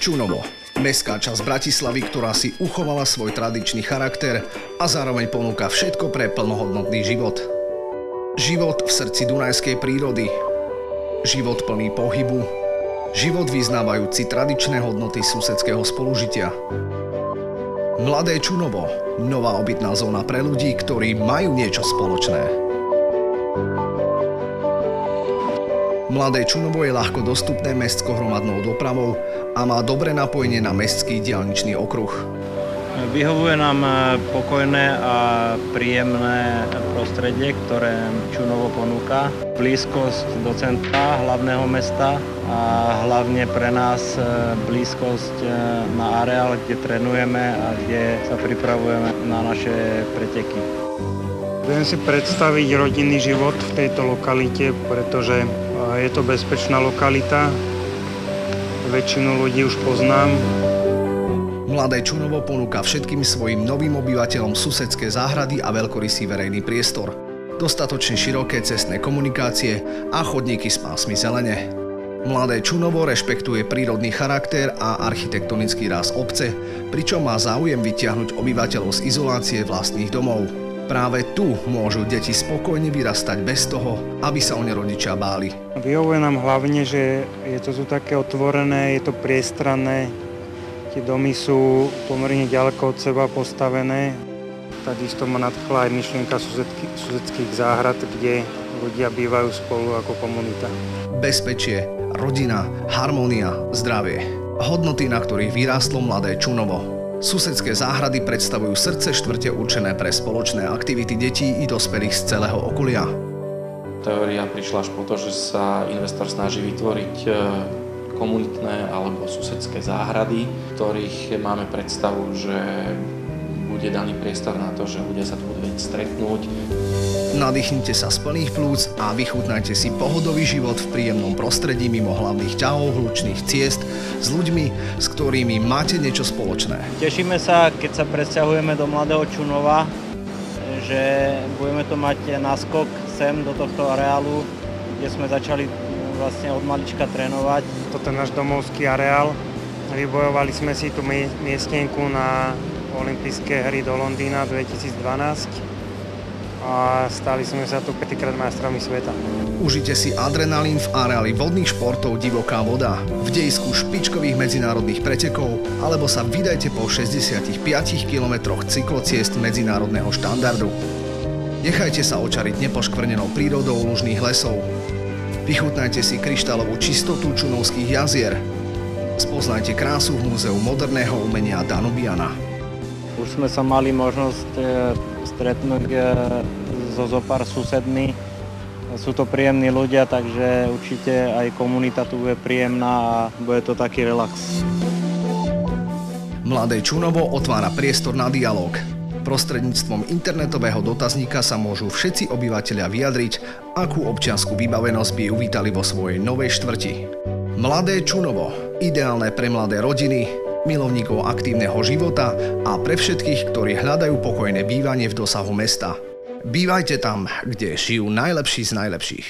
Čunovo. Mestská časť Bratislavy, ktorá si uchovala svoj tradičný charakter a zároveň ponúka všetko pre plnohodnotný život. Život v srdci dunajskej prírody. Život plný pohybu. Život vyznávajúci tradičné hodnoty susedského spolužitia. Mladé Čunovo. Nová obytná zóna pre ľudí, ktorí majú niečo spoločné. Mladé Čunovo je ľahko dostupné mestskou hromadnou dopravou a má dobré napojenie na mestský diaľničný okruh. Vyhovuje nám pokojné a príjemné prostredie, ktoré Čunovo ponúka. Blízkosť do centra hlavného mesta a hlavne pre nás blízkosť na areál, kde trénujeme a kde sa pripravujeme na naše preteky. Viem si predstaviť rodinný život v tejto lokalite, pretože je to bezpečná lokalita. Väčšinu ľudí už poznám. Mladé Čunovo ponúka všetkým svojim novým obyvateľom susedské záhrady a veľkorysý verejný priestor, dostatočne široké cestné komunikácie a chodníky s pásmi zelene. Mladé Čunovo rešpektuje prírodný charakter a architektonický ráz obce, pričom má záujem vytiahnuť obyvateľov z izolácie vlastných domov. Práve tu môžu deti spokojne vyrastať bez toho, aby sa o ne rodičia báli. Vyhovuje nám hlavne, že je to tu také otvorené, je to priestranné. Tie domy sú pomerne ďaleko od seba postavené. Takisto ma nadchla aj myšlienka susedských záhrad, kde ľudia bývajú spolu ako komunita. Bezpečie, rodina, harmónia, zdravie. Hodnoty, na ktorých vyrástlo mladé Čunovo. Susedské záhrady predstavujú srdce štvrte určené pre spoločné aktivity detí i dospelých z celého okolia. Teória prišla až po to, že sa investor snaží vytvoriť komunitné alebo susedské záhrady, v ktorých máme predstavu, že bude daný priestor na to, že ľudia sa tu budú vedieť stretnúť. Nadýchnite sa z plných plúc a vychutnajte si pohodový život v príjemnom prostredí mimo hlavných ťahov, hlučných ciest s ľuďmi, s ktorými máte niečo spoločné. Tešíme sa, keď sa presťahujeme do Mladého Čunova, že budeme to mať náskok sem do tohto areálu, kde sme začali vlastne od malička trénovať. Toto je náš domovský areál. Vybojovali sme si tú miestenku na olympijské hry do Londýna 2012. A stali sme sa tu 5-krát majstrami sveta. Užite si adrenalín v areáli vodných športov Divoká voda, v dejisku špičkových medzinárodných pretekov, alebo sa vydajte po 65 kilometroch cyklociest medzinárodného štandardu. Nechajte sa očariť nepoškvrnenou prírodou lužných lesov. Vychutnajte si kryštálovú čistotu čunovských jazier. Spoznajte krásu v Múzeu moderného umenia Danubiana. Už sme sa mali možnosť stretnúť so zopár susedmi. Sú to príjemní ľudia, takže určite aj komunita tu bude príjemná a bude to taký relax. Mladé Čunovo otvára priestor na dialóg. Prostredníctvom internetového dotazníka sa môžu všetci obyvatelia vyjadriť, akú občiansku vybavenosť by uvítali vo svojej novej štvrti. Mladé Čunovo. Ideálne pre mladé rodiny, milovníkov aktívneho života a pre všetkých, ktorí hľadajú pokojné bývanie v dosahu mesta. Bývajte tam, kde žijú najlepší z najlepších.